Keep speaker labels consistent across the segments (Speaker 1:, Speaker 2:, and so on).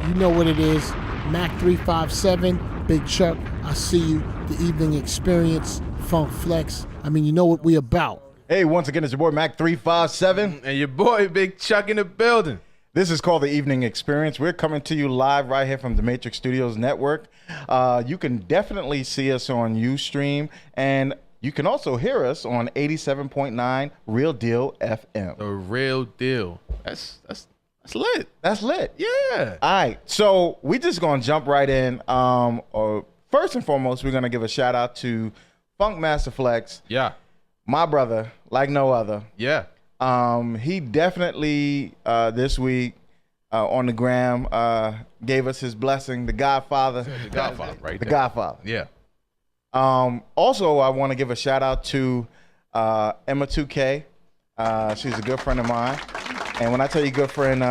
Speaker 1: You know what it is. Mac357, Big Chuck, I see you. The Evening Experience, Funk Flex. I mean, you know what we about.
Speaker 2: Hey, once again, it's your boy Mac357.
Speaker 3: And your boy Big Chuck in the building.
Speaker 2: This is called The Evening Experience. We're coming to you live right here from the Matrix Studios Network. You can definitely see us on Ustream, and you can also hear us on 87.9 Real Deal FM.
Speaker 3: The real deal. That's lit.
Speaker 2: That's lit.
Speaker 3: Yeah.
Speaker 2: All right, so we just gonna jump right in. First and foremost, we're gonna give a shout out to Funk Master Flex.
Speaker 3: Yeah.
Speaker 2: My brother, like no other.
Speaker 3: Yeah.
Speaker 2: He definitely this week on the gram gave us his blessing. The Godfather.
Speaker 3: The Godfather, right
Speaker 2: The
Speaker 3: there.
Speaker 2: Godfather.
Speaker 3: Yeah.
Speaker 2: Also, I want to give a shout out to Emma 2K. She's a good friend of mine. And when I tell you good friend,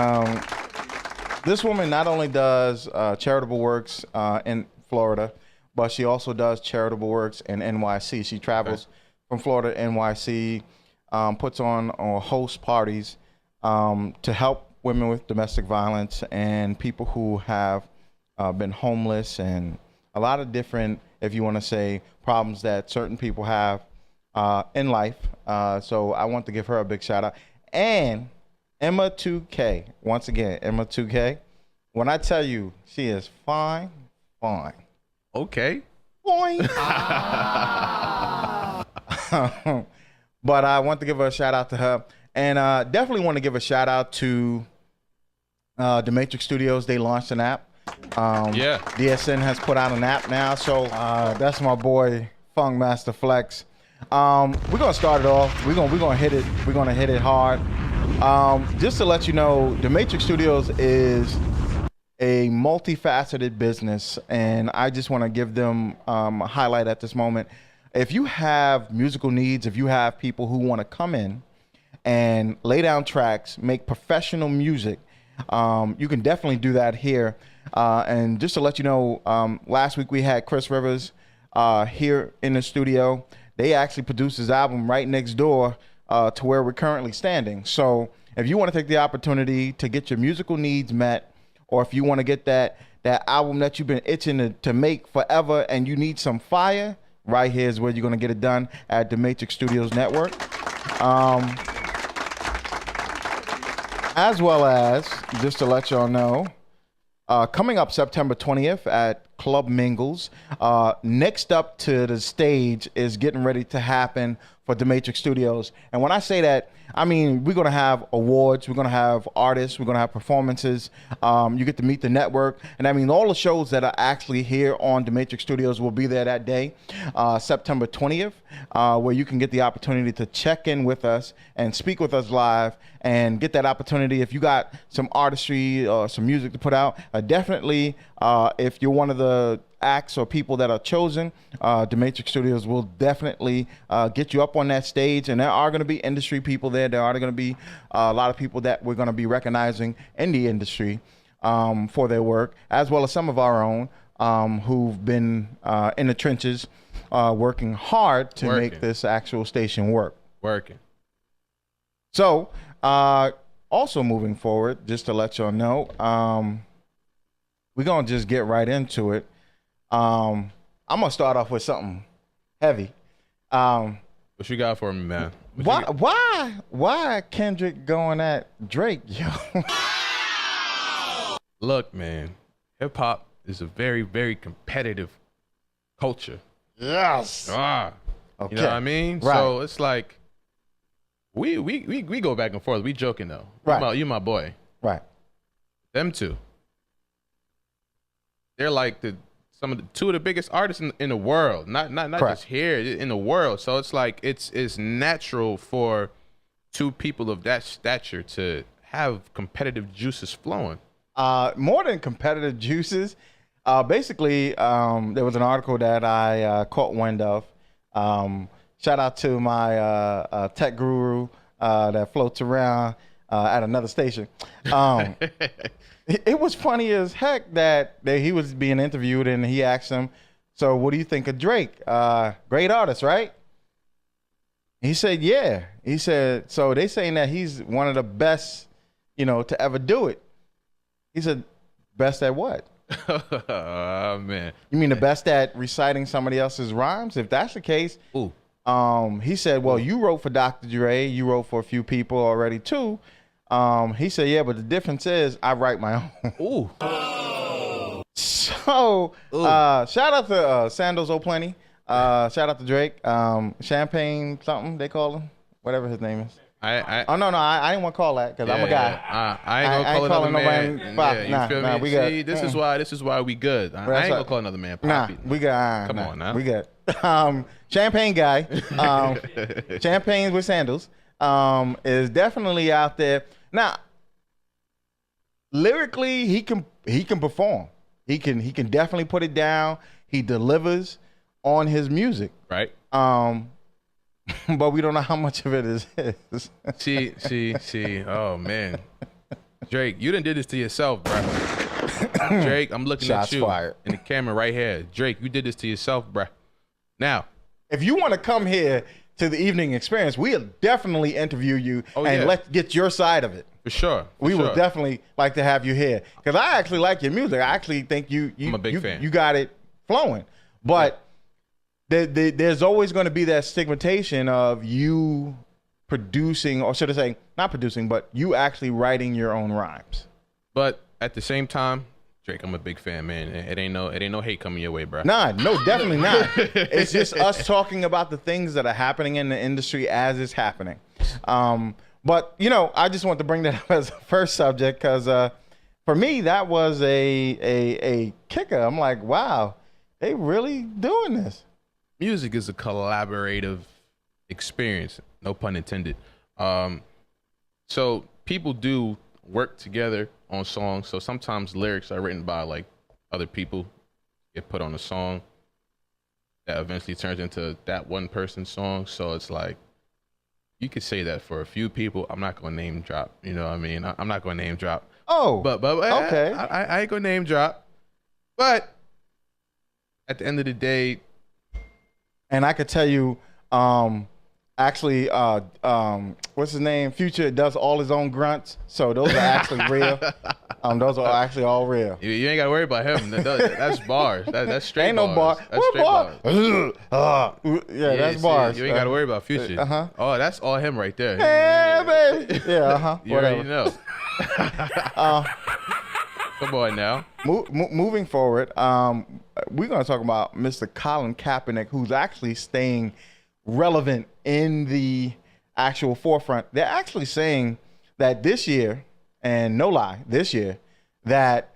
Speaker 2: this woman not only does charitable works in Florida, but she also does charitable works in NYC. She travels from Florida to NYC, puts on or hosts parties to help women with domestic violence and people who have been homeless and a lot of different, if you want to say, problems that certain people have in life. So I want to give her a big shout out. And Emma 2K, once again, Emma 2K, when I tell you she is fine.
Speaker 3: Okay.
Speaker 2: Boing. But I want to give a shout out to her. And definitely want to give a shout out to the Matrix Studios. They launched an app.
Speaker 3: Yeah.
Speaker 2: DSN has put out an app now. So that's my boy, Funk Master Flex. We're gonna start it off. We're gonna hit it. We're gonna hit it hard. Just to let you know, the Matrix Studios is a multifaceted business, and I just want to give them a highlight at this moment. If you have musical needs, if you have people who want to come in and lay down tracks, make professional music, you can definitely do that here. And just to let you know, last week we had Chris Rivers here in the studio. They actually produced his album right next door to where we're currently standing. So if you want to take the opportunity to get your musical needs met, or if you want to get that album that you've been itching to make forever and you need some fire, right here is where you're going to get it done at the Matrix Studios Network. As well as, just to let y'all know, coming up September 20th at Club Mingles, next up to the stage is getting ready to happen for the Matrix Studios. And when I say that, I mean, we're going to have awards, we're going to have artists, we're going to have performances. You get to meet the network. And I mean, all the shows that are actually here on the Matrix Studios will be there that day, September 20th, where you can get the opportunity to check in with us and speak with us live and get that opportunity. If you got some artistry or some music to put out, definitely, if you're one of the acts or people that are chosen, the Matrix Studios will definitely get you up on that stage. And there are going to be industry people there. There are going to be a lot of people that we're going to be recognizing in the industry for their work, as well as some of our own who've been in the trenches working hard to make this actual station work. So also moving forward, just to let y'all know, we're going to just get right into it. I'm going to start off with something heavy.
Speaker 3: What you got for me, man?
Speaker 2: Why Kendrick going at Drake, yo?
Speaker 3: Look, man, hip hop is a very, very competitive culture.
Speaker 2: Yes.
Speaker 3: Okay. You know what I mean?
Speaker 2: Right.
Speaker 3: So it's like we go back and forth. We joking though.
Speaker 2: Right.
Speaker 3: You my boy.
Speaker 2: Right.
Speaker 3: Them two. They're like two of the biggest artists in the world. Not just here, in the world. So it's like it's natural for two people of that stature to have competitive juices flowing.
Speaker 2: More than competitive juices. Basically, there was an article that I caught wind of. Shout out to my tech guru that floats around at another station. It was funny as heck that he was being interviewed and he asked him, so what do you think of Drake? Great artist, right? He said, yeah. He said, so they saying that he's one of the best, to ever do it. He said, Best at what?
Speaker 3: Oh man.
Speaker 2: You mean the best at reciting somebody else's rhymes? If that's the case,
Speaker 3: Ooh.
Speaker 2: He said, well, you wrote for Dr. Dre, you wrote for a few people already too. He said, yeah, but the difference is I write my own.
Speaker 3: Ooh.
Speaker 2: So, shout out to Sandals O'Plenty. Shout out to Drake. Champagne something they call him, whatever his name is. I didn't want to call that because I'm a guy.
Speaker 3: I ain't gonna call another man.
Speaker 2: Yeah,
Speaker 3: you feel me?
Speaker 2: we
Speaker 3: See,
Speaker 2: good.
Speaker 3: this is why we good. I ain't gonna call another man Poppy.
Speaker 2: We got.
Speaker 3: Come on now.
Speaker 2: We good. Champagne guy. Champagne with sandals. Is definitely out there now. Lyrically, he can perform. He can definitely put it down. He delivers on his music.
Speaker 3: Right.
Speaker 2: But we don't know how much of it is his.
Speaker 3: See. Oh man, Drake, you done did this to yourself, bro. Drake, I'm looking
Speaker 2: Shots
Speaker 3: at you
Speaker 2: fired.
Speaker 3: in the camera right here. Drake, you did this to yourself, bro. Now,
Speaker 2: if you want to come here to the evening experience, we'll definitely interview you let's get your side of it.
Speaker 3: For sure.
Speaker 2: We would definitely like to have you here because I actually like your music. I actually think
Speaker 3: I'm a big fan.
Speaker 2: You got it flowing, but there's always going to be that stigmatization of you producing, or should I say, not producing, but you actually writing your own rhymes.
Speaker 3: But at the same time, Drake, I'm a big fan, man. It ain't no hate coming your way, bro.
Speaker 2: Nah, no, definitely not. It's just us talking about the things that are happening in the industry as it's happening. But I just want to bring that up as a first subject because for me that was a kicker. I'm like, wow, they really doing this.
Speaker 3: Music is a collaborative experience, no pun intended. So people do work together on songs. So sometimes lyrics are written by like other people, get put on a song that eventually turns into that one person's song. So it's like, you could say that for a few people. I'm not gonna name drop. You know what I mean? I'm not gonna name drop.
Speaker 2: Oh,
Speaker 3: but
Speaker 2: okay.
Speaker 3: I ain't gonna name drop. But at the end of the day,
Speaker 2: and I could tell you, actually, what's his name? Future does all his own grunts, so those are actually real. Those are actually all real.
Speaker 3: You ain't gotta worry about him. That's bars. That's straight.
Speaker 2: Ain't
Speaker 3: bars.
Speaker 2: no bar.
Speaker 3: That's straight
Speaker 2: bars. Yeah, that's bars.
Speaker 3: You ain't gotta worry about Future. Oh, that's all him right there.
Speaker 2: Yeah, baby. Yeah,
Speaker 3: You already know. Come on now.
Speaker 2: Moving forward, we're going to talk about Mr. Colin Kaepernick, who's actually staying relevant in the actual forefront. They're actually saying that this year, and no lie, this year, that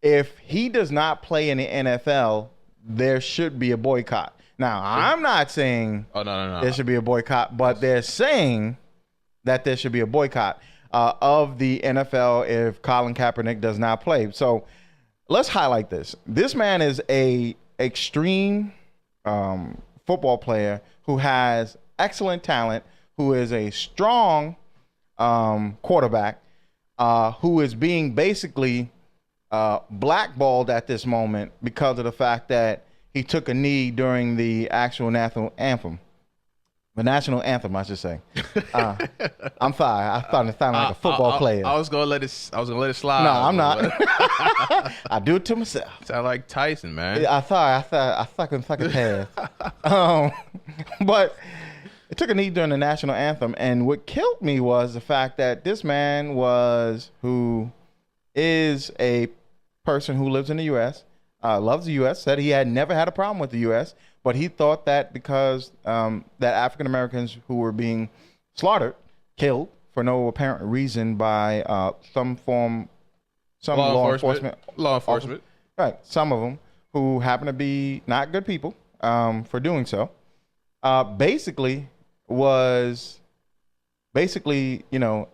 Speaker 2: if he does not play in the NFL, there should be a boycott. Now, I'm not saying there should be a boycott, but they're saying that there should be a boycott of the NFL if Colin Kaepernick does not play. So let's highlight this. This man is a extreme football player who has excellent talent, who is a strong quarterback, who is being basically blackballed at this moment because of the fact that he took a knee during the actual national anthem. The national anthem, I should say. I'm sorry. I thought it sounded like a football player.
Speaker 3: I was gonna let it slide.
Speaker 2: No, I'm not. I do it to myself.
Speaker 3: Sound like Tyson, man.
Speaker 2: I fucking pass. But it took a knee during the national anthem, and what killed me was the fact that this man who is a person who lives in the U.S., loves the U.S., said he had never had a problem with the U.S., but he thought that because that African Americans who were being killed for no apparent reason by some law enforcement, right? Some of them who happen to be not good people for doing so. Basically,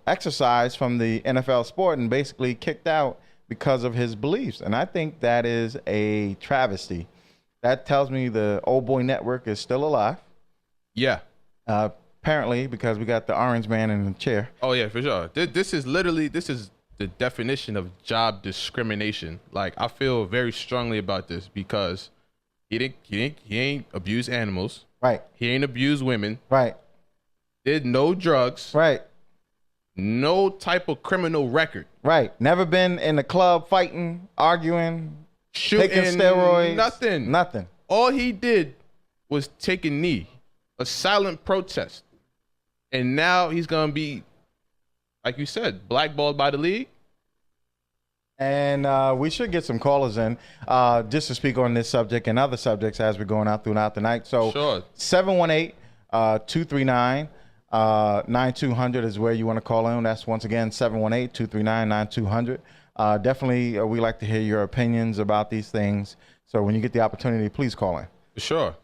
Speaker 2: exercised from the NFL sport and basically kicked out because of his beliefs, and I think that is a travesty. That tells me the Old Boy Network is still alive.
Speaker 3: Yeah.
Speaker 2: Apparently, because we got the orange man in the chair.
Speaker 3: Oh yeah, for sure. This is the definition of job discrimination. Like, I feel very strongly about this because he ain't abused animals.
Speaker 2: Right.
Speaker 3: He ain't abused women.
Speaker 2: Right.
Speaker 3: Did no drugs.
Speaker 2: Right.
Speaker 3: No type of criminal record.
Speaker 2: Right. Never been in the club fighting, arguing,
Speaker 3: Shooting,
Speaker 2: taking steroids.
Speaker 3: Nothing. All he did was take a knee, a silent protest. And now he's going to be, like you said, blackballed by the league.
Speaker 2: And we should get some callers in just to speak on this subject and other subjects as we're going out throughout the night. So
Speaker 3: sure.
Speaker 2: 718-239-9200 is where you want to call in. That's once again 718-239-9200. Definitely, we like to hear your opinions about these things. So when you get the opportunity, please call in.
Speaker 3: For sure.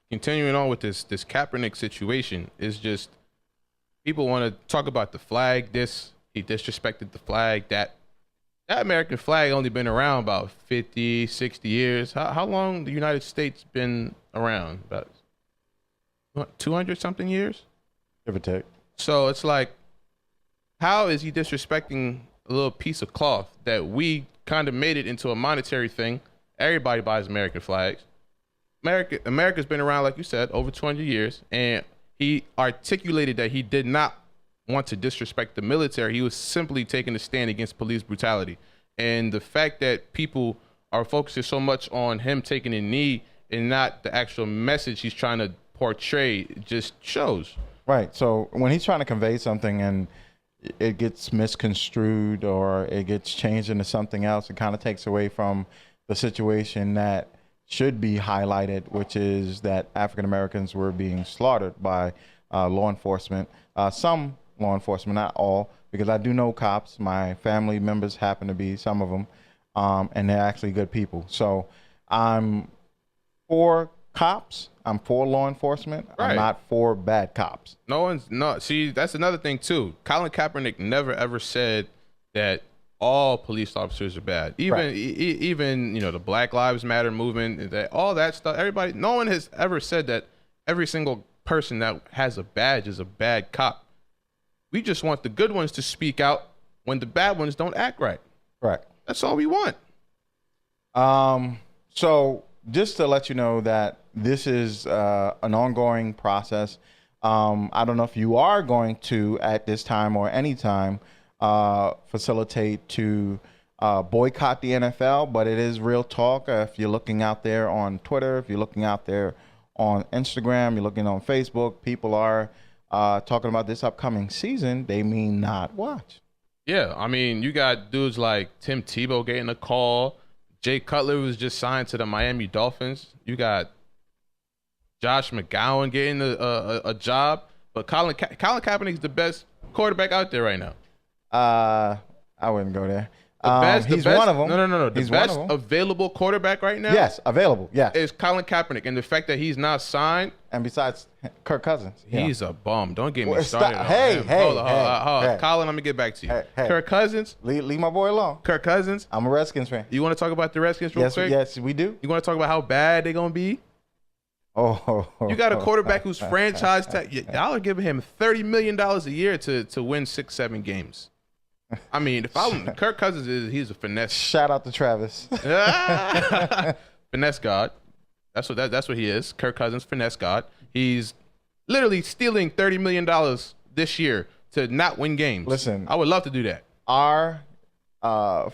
Speaker 3: Continuing on with this Kaepernick situation is just people want to talk about the flag. He disrespected the flag. That American flag only been around about 50, 60 years. How long the United States been around? About 200 something years?
Speaker 2: Give or take.
Speaker 3: So it's like, how is he disrespecting a little piece of cloth that we kind of made it into a monetary thing? Everybody buys American flags. America's been around, like you said, over 200 years, and he articulated that he did not want to disrespect the military. He was simply taking a stand against police brutality. And the fact that people are focusing so much on him taking a knee and not the actual message he's trying to portray just shows.
Speaker 2: Right. So when he's trying to convey something and it gets misconstrued or it gets changed into something else, it kind of takes away from the situation that should be highlighted, which is that African Americans were being slaughtered by law enforcement. Some law enforcement, not all, because I do know cops. My family members happen to be some of them, and they're actually good people. So I'm for cops. I'm for law enforcement.
Speaker 3: Right.
Speaker 2: I'm not for bad cops.
Speaker 3: See, that's another thing too. Colin Kaepernick never ever said that all police officers are bad. Even the Black Lives Matter movement, all that stuff. No one has ever said that every single person that has a badge is a bad cop. We just want the good ones to speak out when the bad ones don't act right.
Speaker 2: Right.
Speaker 3: That's all we want.
Speaker 2: So just to let you know that this is an ongoing process. I don't know if you are going to, at this time or any time, facilitate to boycott the NFL, but it is real talk. If you're looking out there on Twitter, if you're looking out there on Instagram, you're looking on Facebook, people are talking about this upcoming season. They may not watch.
Speaker 3: Yeah, I mean, you got dudes like Tim Tebow getting a call. Jay Cutler was just signed to the Miami Dolphins. You got Josh McGowan getting a job. But Colin Kaepernick is the best quarterback out there right now.
Speaker 2: I wouldn't go there.
Speaker 3: He's one of them. No. The best available quarterback right now.
Speaker 2: Yes, available. Yeah,
Speaker 3: is Colin Kaepernick, and the fact that he's not signed.
Speaker 2: And besides Kirk Cousins,
Speaker 3: he's a bum. Don't get me started.
Speaker 2: Hey,
Speaker 3: hold on. Colin, let me get back to you.
Speaker 2: Hey.
Speaker 3: Kirk Cousins.
Speaker 2: Leave my boy alone.
Speaker 3: Kirk Cousins.
Speaker 2: I'm a Redskins fan.
Speaker 3: You want to talk about the Redskins real quick?
Speaker 2: Yes, we do.
Speaker 3: You want to talk about how bad they're gonna be?
Speaker 2: Oh,
Speaker 3: you got a quarterback who's franchise tag. Y'all are giving him $30 million a year to win 6-7 games. I mean, Kirk Cousins he's a finesse.
Speaker 2: Shout out to Travis.
Speaker 3: Finesse god. That's what he is. Kirk Cousins, finesse god. He's literally stealing $30 million this year to not win games.
Speaker 2: Listen,
Speaker 3: I would love to do that.
Speaker 2: Our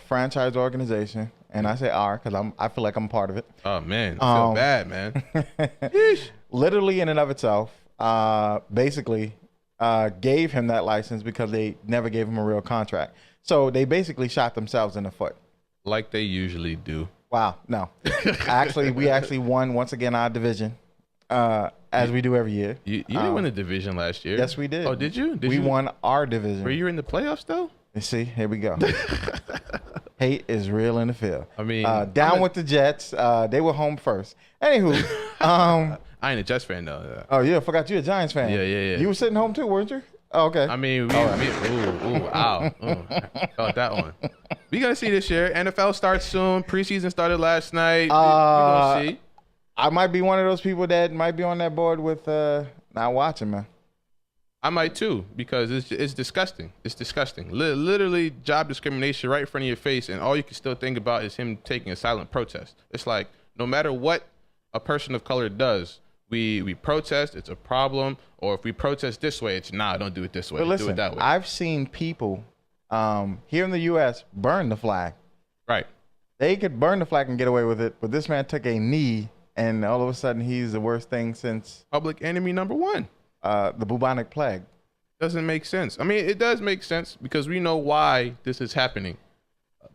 Speaker 2: franchise organization, and I say our because I feel like I'm part of it.
Speaker 3: Oh man, I feel bad, man.
Speaker 2: Literally in and of itself, basically gave him that license because they never gave him a real contract. So they basically shot themselves in the foot.
Speaker 3: Like they usually do.
Speaker 2: Wow, no. We actually won once again our division, as we do every year.
Speaker 3: You didn't win the division last year.
Speaker 2: Yes, we did.
Speaker 3: Oh, did you?
Speaker 2: We won our division.
Speaker 3: Were you in the playoffs though?
Speaker 2: You see, here we go. Hate is real in the field.
Speaker 3: I mean,
Speaker 2: with the Jets. They were home first. Anywho,
Speaker 3: I ain't a Jets fan though.
Speaker 2: Oh yeah, I forgot you're a Giants fan.
Speaker 3: Yeah.
Speaker 2: You were sitting home too, weren't you? Oh, okay.
Speaker 3: I mean, ow. Felt that one. We gonna see this year. NFL starts soon. Preseason started last night. We gonna see.
Speaker 2: I might be one of those people that might be on that board with not watching, man.
Speaker 3: I might too, because it's disgusting. It's disgusting. Literally job discrimination right in front of your face, and all you can still think about is him taking a silent protest. It's like no matter what a person of color does, we protest, it's a problem, or if we protest this way, it's don't do it this way.
Speaker 2: But listen,
Speaker 3: do it that way.
Speaker 2: I've seen people Here in the U.S., burn the flag.
Speaker 3: Right.
Speaker 2: They could burn the flag and get away with it, but this man took a knee, and all of a sudden he's the worst thing since
Speaker 3: Public enemy number one.
Speaker 2: the bubonic plague.
Speaker 3: Doesn't make sense. I mean, it does make sense because we know why this is happening.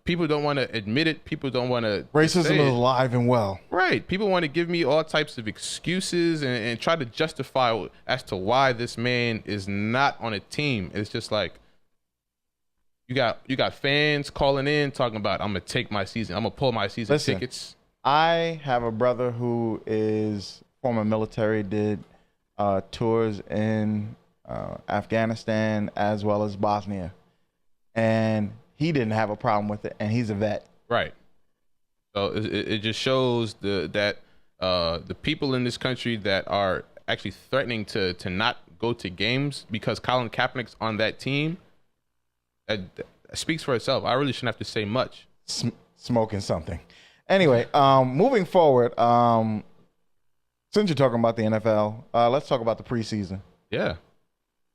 Speaker 3: People don't want to admit it. People don't want to.
Speaker 2: Racism is alive and well.
Speaker 3: Right. People want to give me all types of excuses and try to justify as to why this man is not on a team. It's just like you got fans calling in talking about, I'm gonna take my season. I'm gonna pull my season tickets.
Speaker 2: I have a brother who is former military, did tours in Afghanistan as well as Bosnia, and he didn't have a problem with it, and he's a vet.
Speaker 3: Right. So it just shows that the people in this country that are actually threatening to not go to games because Colin Kaepernick's on that team, that speaks for itself. I really shouldn't have to say much.
Speaker 2: Smoking something. Anyway, moving forward, since you're talking about the NFL, let's talk about the preseason.
Speaker 3: Yeah.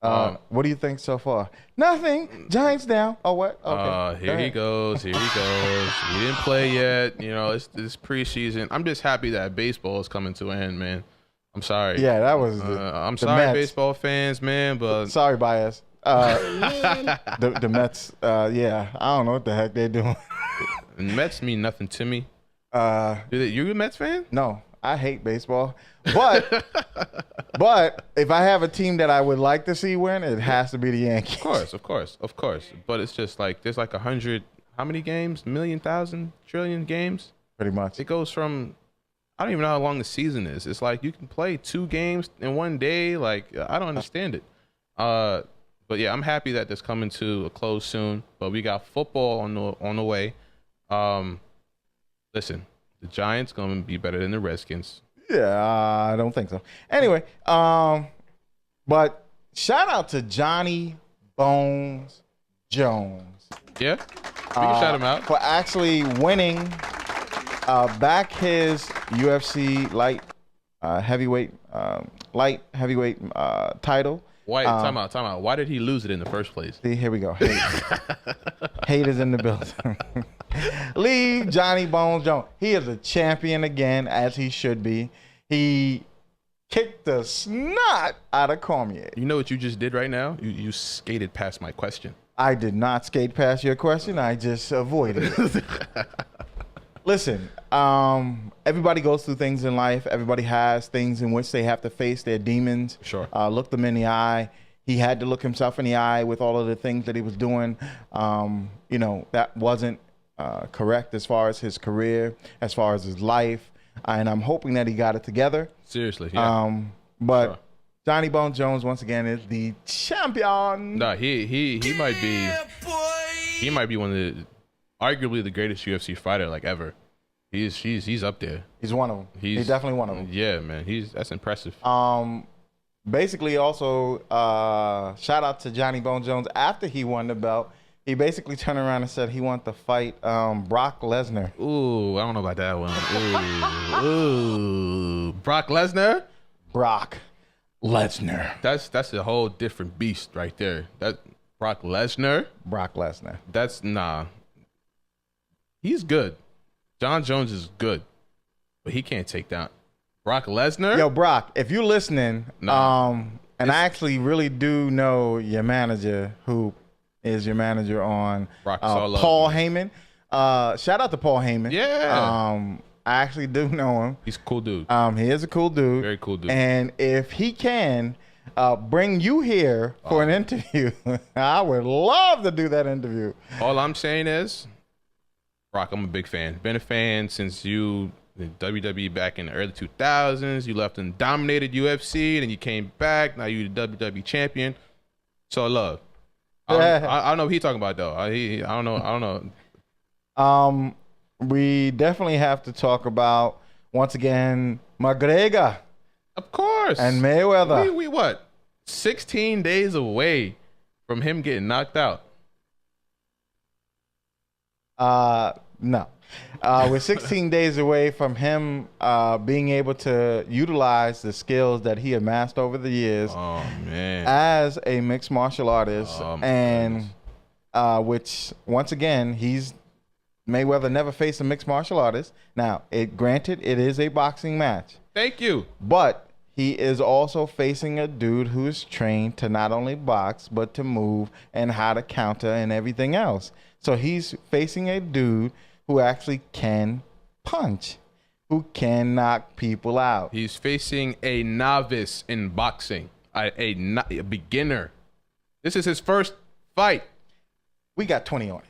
Speaker 2: What do you think so far? Nothing. Giants down. Oh, what? Okay.
Speaker 3: Here he goes. He didn't play yet. You know, it's preseason. I'm just happy that baseball is coming to an end, man. I'm sorry.
Speaker 2: Yeah, that was.
Speaker 3: I'm sorry,
Speaker 2: Mets.
Speaker 3: baseball fans, man, but
Speaker 2: sorry, bias. The Mets. Yeah, I don't know what the heck they're doing.
Speaker 3: Mets mean nothing to me. You a Mets fan?
Speaker 2: No, I hate baseball. But if I have a team that I would like to see win, it has to be the Yankees.
Speaker 3: Of course. But it's just like there's like 100, how many games? Million, thousand, trillion games?
Speaker 2: Pretty much.
Speaker 3: It goes from, I don't even know how long the season is. It's like you can play 2 games in one day. Like, I don't understand it. But yeah, I'm happy that that's coming to a close soon. But we got football on the way. Listen, the Giants gonna be better than the Redskins.
Speaker 2: Yeah, I don't think so. Anyway, but shout out to Johnny Bones Jones.
Speaker 3: Yeah, we can shout him out
Speaker 2: for actually winning back his UFC light heavyweight title.
Speaker 3: Why? Time out. Why did he lose it in the first place?
Speaker 2: See, here we go. Haters in the building. Leave Johnny Bones Jones. He is a champion again, as he should be. He kicked the snot out of Cormier.
Speaker 3: You know what you just did right now? You skated past my question.
Speaker 2: I did not skate past your question. I just avoided it. Listen, everybody goes through things in life. Everybody has things in which they have to face their demons.
Speaker 3: Sure.
Speaker 2: Look them in the eye. He had to look himself in the eye with all of the things that he was doing. That wasn't correct as far as his career, as far as his life. And I'm hoping that he got it together.
Speaker 3: Seriously, yeah.
Speaker 2: But
Speaker 3: sure.
Speaker 2: Johnny Bones Jones, once again, is the champion.
Speaker 3: Nah, he might be. He might be one of the, arguably the greatest UFC fighter like ever. He's up there.
Speaker 2: He's one of them. He's definitely one of them.
Speaker 3: Yeah, man. That's impressive.
Speaker 2: Basically, also shout out to Johnny Bones Jones. After he won the belt, he basically turned around and said he wanted to fight Brock Lesnar.
Speaker 3: Ooh, I don't know about that one. Ooh. Brock Lesnar?
Speaker 2: Brock Lesnar.
Speaker 3: That's a whole different beast right there. That Brock Lesnar?
Speaker 2: Brock Lesnar.
Speaker 3: That's nah. He's good. John Jones is good, but he can't take down Brock Lesnar.
Speaker 2: Yo, Brock, if you're listening, and I actually really do know your manager, who is your manager on Paul Heyman. Shout out to Paul Heyman.
Speaker 3: Yeah.
Speaker 2: I actually do know him.
Speaker 3: He's a cool dude.
Speaker 2: He is a cool dude.
Speaker 3: Very cool dude.
Speaker 2: And if he can bring you here for an interview, I would love to do that interview.
Speaker 3: All I'm saying is, Brock, I'm a big fan. Been a fan since you WWE back in the early 2000s. You left and dominated UFC, then you came back. Now you're the WWE champion. So love. I don't know what he's talking about though. I don't know.
Speaker 2: We definitely have to talk about, once again, McGregor.
Speaker 3: Of course.
Speaker 2: And Mayweather.
Speaker 3: We what? 16 days away from him getting knocked out.
Speaker 2: No. We're 16 days away from him being able to utilize the skills that he amassed over the years
Speaker 3: as
Speaker 2: a mixed martial artist. And which once again, Mayweather never faced a mixed martial artist. Now, granted, it is a boxing match.
Speaker 3: Thank you.
Speaker 2: But he is also facing a dude who is trained to not only box, but to move and how to counter and everything else. So he's facing a dude who actually can punch, who can knock people out.
Speaker 3: He's facing a novice in boxing, a beginner. This is his first fight.
Speaker 2: We got 20 on it.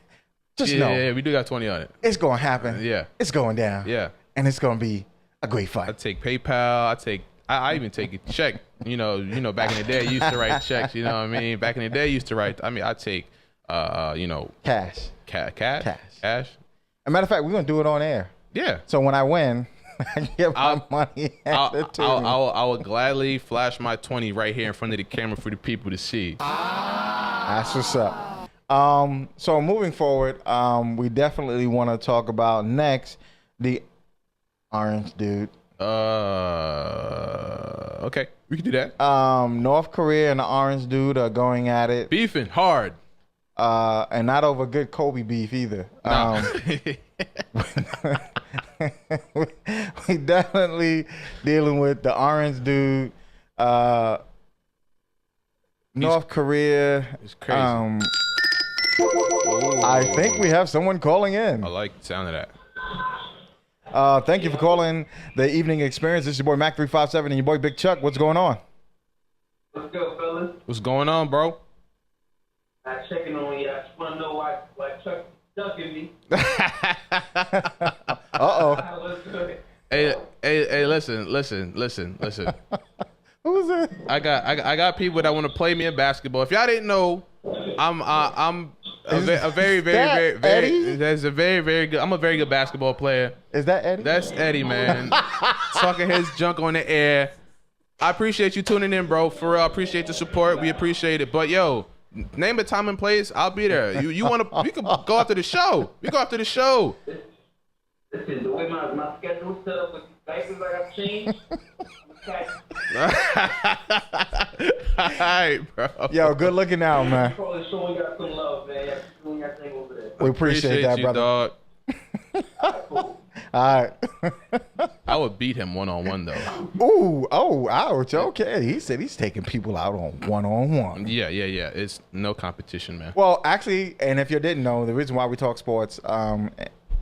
Speaker 2: Just know.
Speaker 3: Yeah, we do got 20 on it.
Speaker 2: It's going to happen.
Speaker 3: Yeah.
Speaker 2: It's going down.
Speaker 3: Yeah.
Speaker 2: And it's going to be a great fight.
Speaker 3: I take PayPal. I even take a check. You know, back in the day, I used to write checks. You know what I mean? Back in the day, I used to write. I mean, I take,
Speaker 2: cash.
Speaker 3: Cash.
Speaker 2: As a matter of fact, we're going to do it on air.
Speaker 3: Yeah.
Speaker 2: So when I win, I get my money.
Speaker 3: I will gladly flash my 20 right here in front of the camera for the people to see.
Speaker 2: That's what's up. So moving forward, we definitely want to talk about next the orange dude.
Speaker 3: Okay, we can do that.
Speaker 2: North Korea and the orange dude are going at it.
Speaker 3: Beefing hard.
Speaker 2: And not over good Kobe beef either.
Speaker 3: No.
Speaker 2: We definitely dealing with the orange dude. North Korea.
Speaker 3: It's crazy.
Speaker 2: I think we have someone calling in.
Speaker 3: I like the sound of that.
Speaker 2: Thank you for calling the Evening Experience. This is your boy Mac357 and your boy Big Chuck. What's going on?
Speaker 4: What's good, fellas?
Speaker 3: What's going on, bro?
Speaker 4: I'm checking on you. I just want to know why Chuck ducking me.
Speaker 2: Uh-oh.
Speaker 4: What's good?
Speaker 3: Hey, listen.
Speaker 2: Who's it?
Speaker 3: I got people that want to play me in basketball. If y'all didn't know, I'm a very
Speaker 2: Eddie?
Speaker 3: That's a very good. I'm a very good basketball player.
Speaker 2: Is that Eddie?
Speaker 3: That's Eddie, man. Talking his junk on the air. I appreciate you tuning in, bro. For real, I appreciate the support. We appreciate it. But yo, name a time and place. I'll be there. You want to? We can go after the show. We go after the show.
Speaker 4: Listen, the way my schedule set up with these diapers I got changed.
Speaker 3: All right, bro.
Speaker 2: Yo, good looking out, man.
Speaker 4: Probably showing y'all some love, man. Y'all doing your thing over there.
Speaker 2: We appreciate that,
Speaker 3: you,
Speaker 2: brother.
Speaker 3: dog.
Speaker 4: Cool.
Speaker 2: All right.
Speaker 3: I would beat him one-on-one though.
Speaker 2: Ooh, oh, ouch. Okay. He said he's taking people out on one-on-one.
Speaker 3: Yeah. It's no competition, man.
Speaker 2: Well, actually, and if you didn't know, the reason why we talk sports a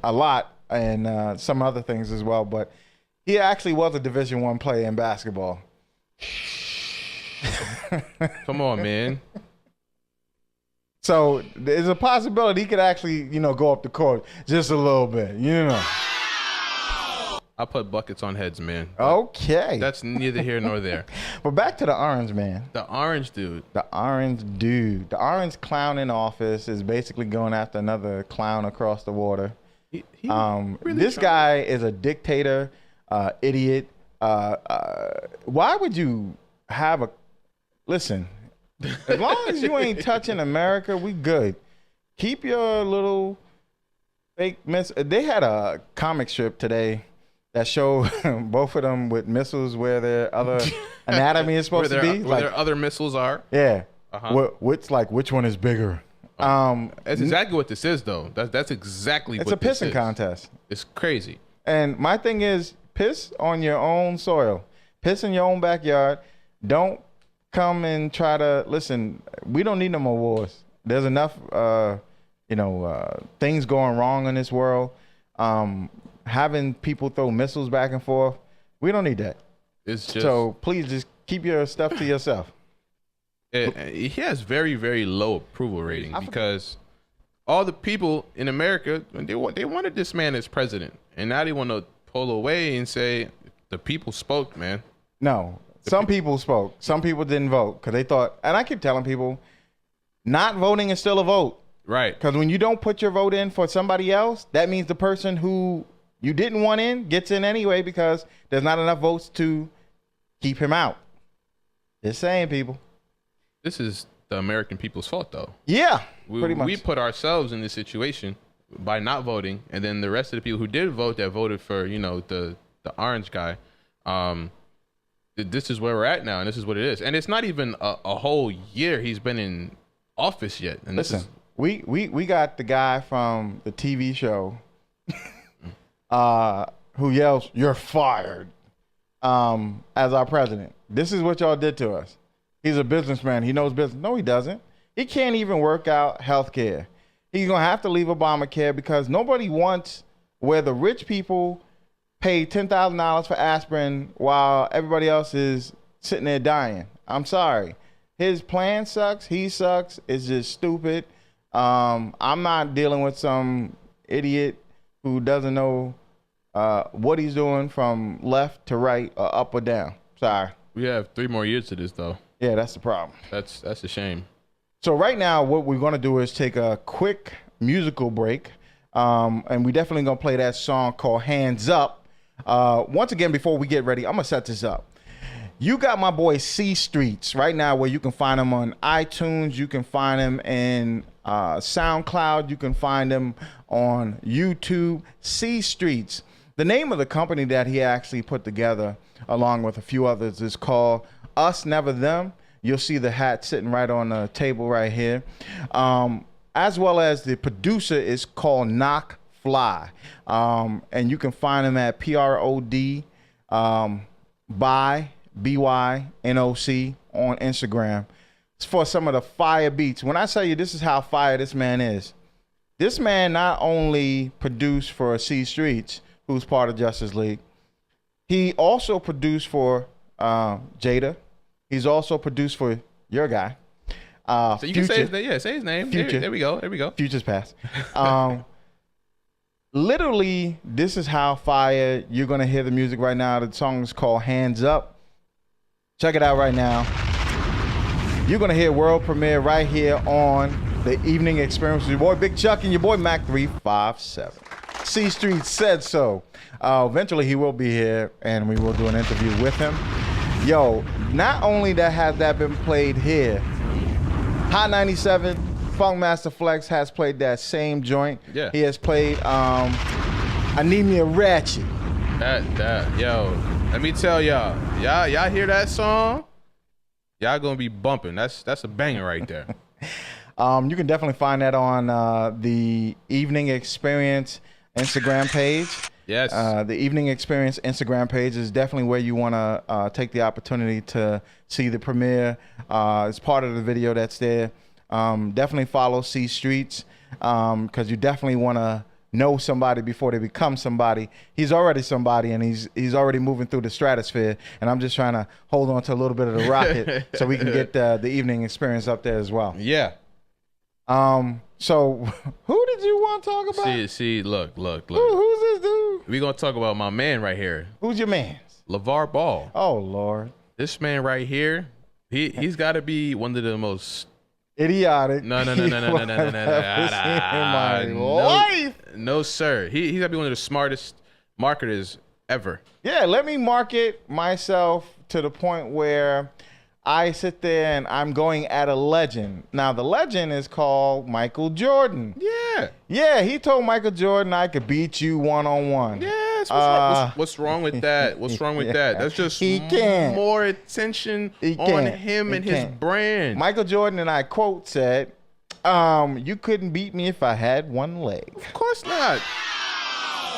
Speaker 2: lot and some other things as well, but he actually was a Division I player in basketball.
Speaker 3: Come on, man.
Speaker 2: So there's a possibility he could actually, go up the court just a little bit,
Speaker 3: I put buckets on heads, man.
Speaker 2: Okay.
Speaker 3: That's neither here nor there.
Speaker 2: But back to the orange man.
Speaker 3: The orange dude.
Speaker 2: The orange dude. The orange clown in office is basically going after another clown across the water.
Speaker 3: He really
Speaker 2: this guy is a dictator, idiot. Why would you have listen, as long as you ain't touching America, we good. Keep your little fake They had a comic strip today that showed both of them with missiles where their other anatomy is supposed to be.
Speaker 3: Where their other missiles are.
Speaker 2: Yeah.
Speaker 3: Uh-huh.
Speaker 2: Which one is bigger?
Speaker 3: That's exactly what this is, though. That's exactly what this is.
Speaker 2: It's a pissing contest.
Speaker 3: It's crazy.
Speaker 2: And my thing is, piss on your own soil. Piss in your own backyard. Don't come and try to listen. We don't need no more wars. There's enough, things going wrong in this world. Having people throw missiles back and forth. We don't need that.
Speaker 3: It's just
Speaker 2: so please just keep your stuff to yourself.
Speaker 3: He has very, very low approval rating because all the people in America, they wanted this man as president, and now they want to pull away and say the people spoke, man.
Speaker 2: No, some people spoke. Some people didn't vote because they thought, and I keep telling people, not voting is still a vote.
Speaker 3: Right.
Speaker 2: Because when you don't put your vote in for somebody else, that means the person who you didn't want in gets in anyway because there's not enough votes to keep him out. Just saying, people.
Speaker 3: This is the American people's fault, though.
Speaker 2: Yeah,
Speaker 3: pretty much. We put ourselves in this situation by not voting, and then the rest of the people who did vote that voted for, the orange guy. This is where we're at now, and this is what it is. And it's not even a whole year he's been in office yet. And
Speaker 2: listen, we got the guy from the TV show who yells, "You're fired," as our president. This is what y'all did to us. He's a businessman. He knows business. No, he doesn't. He can't even work out health care. He's going to have to leave Obamacare because nobody wants where the rich people pay $10,000 for aspirin while everybody else is sitting there dying. I'm sorry. His plan sucks. He sucks. It's just stupid. I'm not dealing with some idiot who doesn't know what he's doing from left to right or up or down. Sorry.
Speaker 3: We have 3 more years to this, though.
Speaker 2: Yeah, that's the problem.
Speaker 3: That's a shame.
Speaker 2: So right now, what we're going to do is take a quick musical break. And we definitely going to play that song called Hands Up. Once again, before we get ready, I'm going to set this up. You got my boy C Streets right now, where you can find him on iTunes. You can find him in SoundCloud. You can find him on YouTube. C Streets. The name of the company that he actually put together, along with a few others, is called Us Never Them. You'll see the hat sitting right on the table right here. As well as the producer is called Knock Fly. And you can find him at PROD by BYNOC on Instagram. It's for some of the fire beats. When I tell you this is how fire this man is, this man not only produced for C Streets, who's part of Justice League, he also produced for Jada. He's also produced for your guy.
Speaker 3: So you can say his name. Yeah, say his name.
Speaker 2: Future.
Speaker 3: There we go. There we go.
Speaker 2: Future's past. Literally, this is how fire. You're going to hear the music right now. The song is called Hands Up. Check it out right now. You're going to hear world premiere right here on the Evening Experience with your boy Big Chuck and your boy Mac357. C Street said so. Eventually, he will be here, and we will do an interview with him. Yo, not only that has that been played here, Hot 97, Funkmaster Flex has played that same joint.
Speaker 3: Yeah.
Speaker 2: He has played Anemia Ratchet.
Speaker 3: Yo, let me tell y'all hear that song? Y'all gonna be bumping. That's a banger right there.
Speaker 2: You can definitely find that on the Evening Experience Instagram page.
Speaker 3: Yes.
Speaker 2: The Evening Experience Instagram page is definitely where you want to take the opportunity to see the premiere. It's part of the video that's there. Definitely follow C Streets because you definitely want to know somebody before they become somebody. He's already somebody, and he's already moving through the stratosphere. And I'm just trying to hold on to a little bit of the rocket so we can get the Evening Experience up there as well.
Speaker 3: Yeah.
Speaker 2: So who did you want to talk about?
Speaker 3: See, look.
Speaker 2: Who's this dude?
Speaker 3: We gonna talk about my man right here,
Speaker 2: Who's your man?
Speaker 3: LeVar Ball.
Speaker 2: Oh Lord.
Speaker 3: This man right here, he's got to be one of the most
Speaker 2: Idiotic.
Speaker 3: No.
Speaker 2: I've ever seen in my life.
Speaker 3: No, sir. He's got to be one of the smartest marketers ever.
Speaker 2: Yeah, let me market myself to the point where I sit there and I'm going at a legend. Now, the legend is called Michael Jordan.
Speaker 3: Yeah.
Speaker 2: Yeah, he told Michael Jordan, I could beat you one-on-one.
Speaker 3: Yes. What's wrong with that? What's wrong with that? That's just more attention on him and his brand.
Speaker 2: Michael Jordan, and I quote, said, you couldn't beat me if I had one leg.
Speaker 3: Of course not.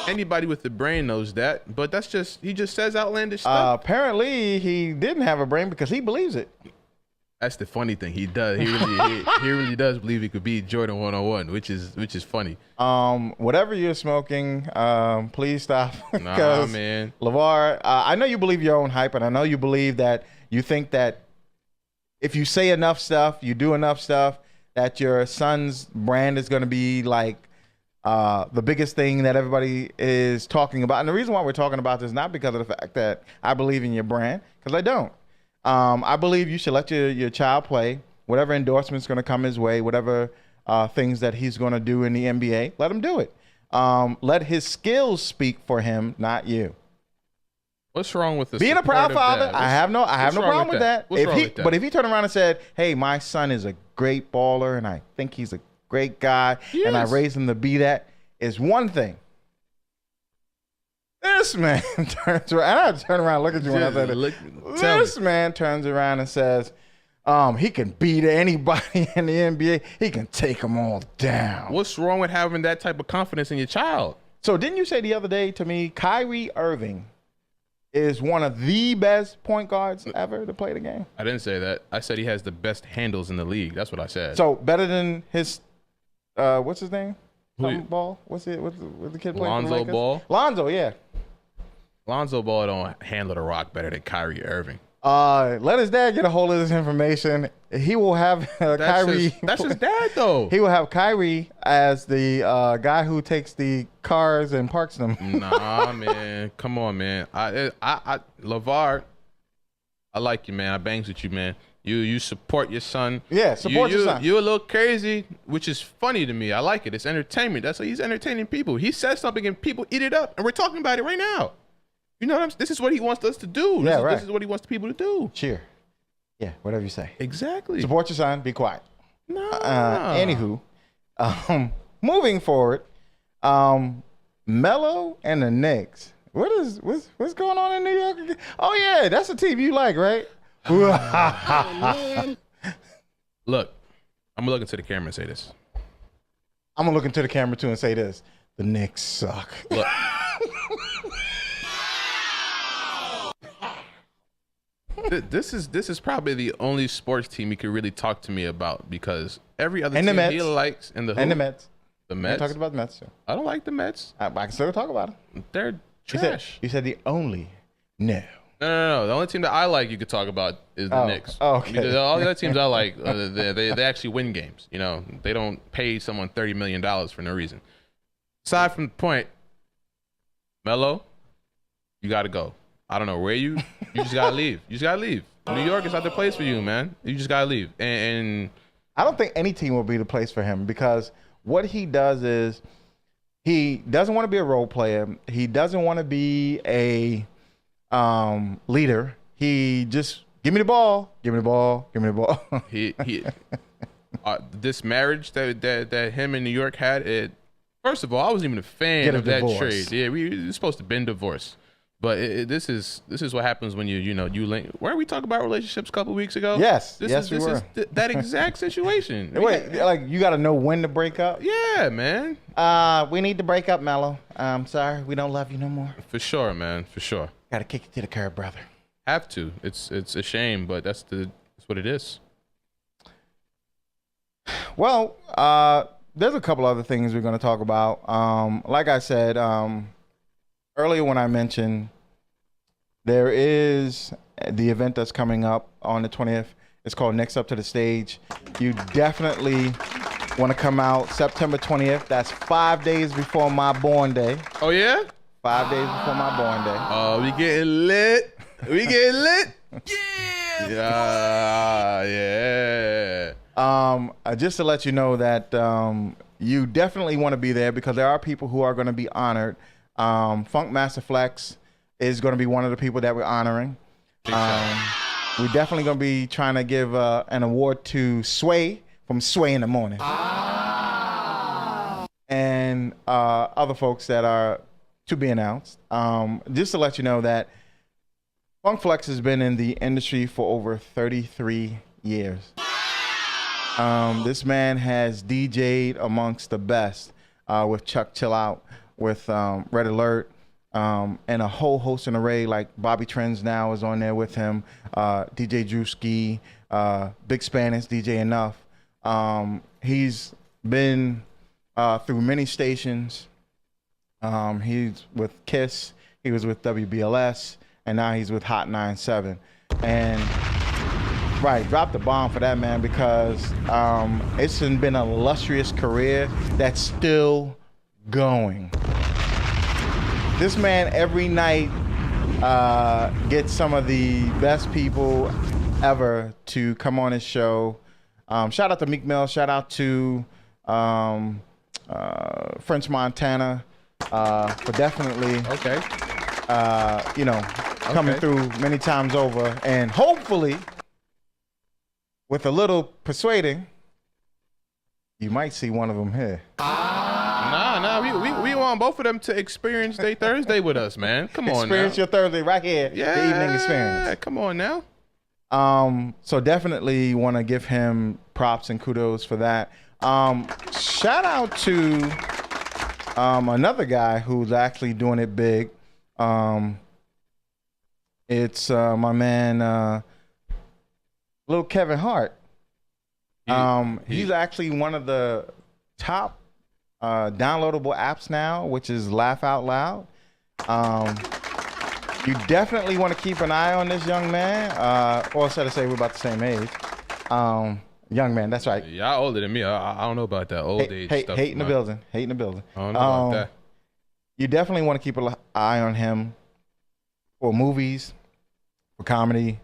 Speaker 3: Anybody with the brain knows that, but he just says outlandish stuff.
Speaker 2: Apparently, he didn't have a brain because he believes it.
Speaker 3: That's the funny thing. He does. He really does believe he could beat Jordan 1-on-1, which is funny.
Speaker 2: Whatever you're smoking, please stop.
Speaker 3: Nah, man.
Speaker 2: LeVar, I know you believe your own hype, and I know you believe that you think that if you say enough stuff, you do enough stuff, that your son's brand is going to be like the biggest thing that everybody is talking about. And the reason why we're talking about this is not because of the fact that I believe in your brand, because I don't. I believe you should let your child play. Whatever endorsement's going to come his way, whatever things that he's going to do in the NBA, let him do it. Let his skills speak for him, not you.
Speaker 3: What's wrong with this?
Speaker 2: Being a proud father, I have no problem with that.
Speaker 3: What's wrong with that?
Speaker 2: But if he turned around and said, "Hey, my son is a great baller, and I think he's a great guy, and I raised him to be that," is one thing. This man turns around. I had to turn around and look at you when I said it. This man turns around and says, He can beat anybody in the NBA. He can take them all down.
Speaker 3: What's wrong with having that type of confidence in your child?
Speaker 2: So didn't you say the other day to me, Kyrie Irving is one of the best point guards ever to play the game?
Speaker 3: I didn't say that. I said he has the best handles in the league. That's what I said.
Speaker 2: So better than his, what's his name?
Speaker 3: Who?
Speaker 2: Ball? What's the kid playing?
Speaker 3: Lonzo Ball.
Speaker 2: Lonzo, yeah.
Speaker 3: Lonzo Ball don't handle the rock better than Kyrie Irving.
Speaker 2: Let his dad get a hold of this information. He will have Kyrie.
Speaker 3: That's his dad, though.
Speaker 2: He will have Kyrie as the guy who takes the cars and parks them.
Speaker 3: Nah, man. Come on, man. LeVar, I like you, man. I bangs with you, man. You support your son.
Speaker 2: Yeah, support your son.
Speaker 3: You're a little crazy, which is funny to me. I like it. It's entertainment. That's what he's entertaining people. He says something and people eat it up, and we're talking about it right now. You know what I'm saying? This is what he wants us to do. This is what he wants people to do.
Speaker 2: Cheer. Yeah, whatever you say.
Speaker 3: Exactly.
Speaker 2: Support your son. Be quiet.
Speaker 3: No.
Speaker 2: Anywho, moving forward, Melo and the Knicks. What's going on in New York? Oh yeah, that's a team you like, right?
Speaker 3: Look, I'm gonna look into the camera and say this.
Speaker 2: I'm gonna look into the camera too and say this: the Knicks suck.
Speaker 3: Look. This is probably the only sports team he could really talk to me about, because every other team he likes the Mets. The Mets.
Speaker 2: You're talking about the Mets too.
Speaker 3: I don't like the Mets.
Speaker 2: I can still talk about them.
Speaker 3: They're trash.
Speaker 2: You said the only. No.
Speaker 3: No. The only team that I like you could talk about is the Knicks.
Speaker 2: Oh, okay.
Speaker 3: Because all the other teams I like, they actually win games. You know, they don't pay someone $30 million for no reason. Aside from the point, Melo, you got to go. I don't know where you just gotta leave. You just gotta leave. New York is not the place for you, man. You just gotta leave. And
Speaker 2: I don't think any team will be the place for him, because what he does is he doesn't want to be a role player. He doesn't want to be a leader. He just give me the ball, give me the ball, give me the ball.
Speaker 3: he this marriage that him and New York had. First of all, I wasn't even a fan of that trade. Yeah, we were supposed to been divorced. But this is what happens when you link. Where we talked about relationships a couple weeks ago?
Speaker 2: Yes,
Speaker 3: this
Speaker 2: we were.
Speaker 3: is that exact situation.
Speaker 2: Wait, like you got to know when to break up?
Speaker 3: Yeah, man.
Speaker 2: We need to break up, Melo. I'm sorry, we don't love you no more.
Speaker 3: For sure, man. For sure.
Speaker 2: Got to kick you to the curb, brother.
Speaker 3: Have to. It's a shame, but that's what it is.
Speaker 2: Well, there's a couple other things we're going to talk about. Like I said earlier when I mentioned, there is the event that's coming up on the 20th. It's called Next Up to the Stage. You definitely want to come out September 20th. That's 5 days before my born day.
Speaker 3: Oh, yeah?
Speaker 2: 5 days before my born day.
Speaker 3: Oh, we getting lit. We getting lit. Yeah.
Speaker 2: Just to let you know that you definitely want to be there, because there are people who are going to be honored. Funk Master Flex is going to be one of the people that we're honoring. We're definitely going to be trying to give an award to Sway from Sway in the Morning. And other folks that are to be announced. Just to let you know that Funk Flex has been in the industry for over 33 years. This man has DJ'd amongst the best with Chuck Chill Out, with Red Alert, and a whole host and array, like Bobby Trends now is on there with him, DJ Drewski, Big Spanish, DJ Enough. He's been through many stations. He's with KISS, he was with WBLS, and now he's with Hot 97. And right, drop the bomb for that man, because it's been an illustrious career that's still going. This man every night gets some of the best people ever to come on his show. Shout out to Meek Mill. Shout out to French Montana for definitely coming through many times over, and hopefully with a little persuading, you might see one of them here.
Speaker 3: We want both of them to experience their Thursday with us, man. Come on,
Speaker 2: experience
Speaker 3: now.
Speaker 2: Your Thursday right here.
Speaker 3: Yeah,
Speaker 2: the evening experience.
Speaker 3: Come on now.
Speaker 2: So definitely want to give him props and kudos for that. Shout out to another guy who's actually doing it big. It's my man, little Kevin Hart. He's actually one of the top downloadable apps now, which is Laugh Out Loud. You definitely want to keep an eye on this young man. Or should I say we're about the same age. Young man, that's right.
Speaker 3: Y'all older than me. I don't know about that old age stuff.
Speaker 2: Hate in the building. Hate in the building.
Speaker 3: I don't know about that.
Speaker 2: You definitely want to keep an eye on him for movies, for comedy.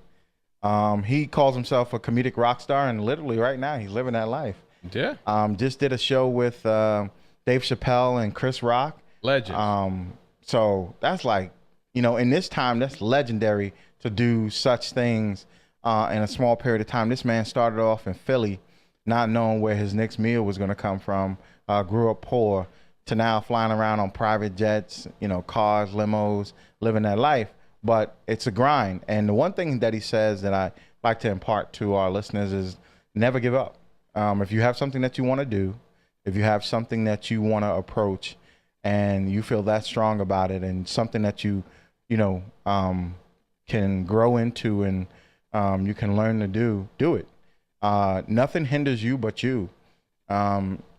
Speaker 2: He calls himself a comedic rock star, and literally right now he's living that life.
Speaker 3: Yeah.
Speaker 2: Just did a show with Dave Chappelle and Chris Rock.
Speaker 3: Legend.
Speaker 2: So that's like, you know, in this time, that's legendary to do such things in a small period of time. This man started off in Philly, not knowing where his next meal was going to come from, grew up poor, to now flying around on private jets, you know, cars, limos, living that life. But it's a grind. And the one thing that he says that I like to impart to our listeners is never give up. If you have something that you want to do, if you have something that you want to approach and you feel that strong about it and something that you know, can grow into and you can learn to do it. Nothing hinders you but you.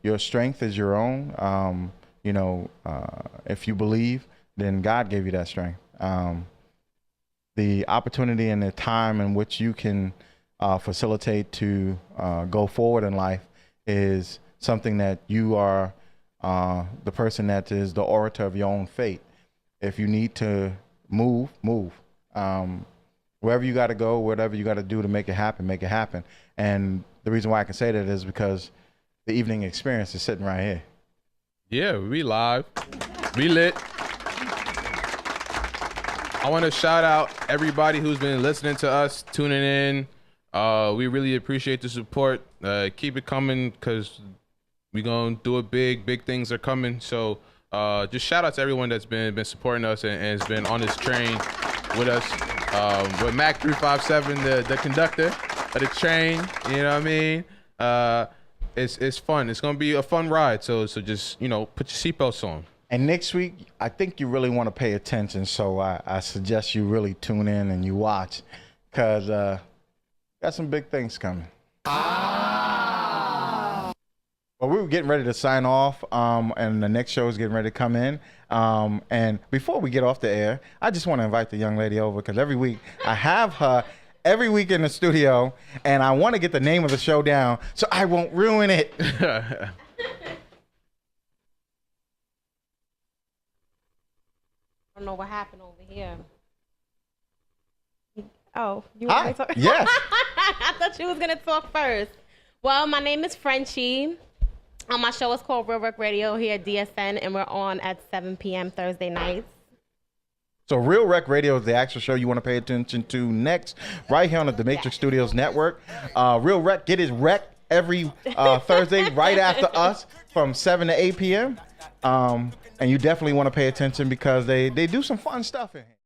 Speaker 2: Your strength is your own. You know, if you believe, then God gave you that strength. The opportunity and the time in which you can facilitate to go forward in life is something that you are the person that is the orator of your own fate. If you need to move. Wherever you got to go, whatever you got to do to make it happen. And the reason why I can say that is because the evening experience is sitting right here.
Speaker 3: Yeah, we live. We lit. I want to shout out everybody who's been listening to us, tuning in. We really appreciate the support. Keep it coming because we're going to do it big. Big things are coming. So just shout out to everyone that's been supporting us and has been on this train with us. With Mac357, the conductor of the train, you know what I mean? It's fun. It's going to be a fun ride. So just, you know, put your seatbelts on.
Speaker 2: And next week, I think you really want to pay attention. So I suggest you really tune in and you watch because got some big things coming. Well, we were getting ready to sign off, and the next show is getting ready to come in. And before we get off the air, I just want to invite the young lady over because every week I have her every week in the studio, and I want to get the name of the show down so I won't ruin it.
Speaker 5: I don't know what happened over here. Oh, you
Speaker 2: Hi.
Speaker 5: want to talk?
Speaker 2: Yes.
Speaker 5: I thought you was gonna talk first. Well, my name is Frenchie. My show is called Real Rec Radio here at DSN, and we're on at 7 p.m. Thursday nights.
Speaker 2: So Real Rec Radio is the actual show you want to pay attention to next, right here on the Matrix Studios Network. Real Rec, get his rec every Thursday right after us from 7 to 8 p.m. And you definitely want to pay attention because they do some fun stuff in here.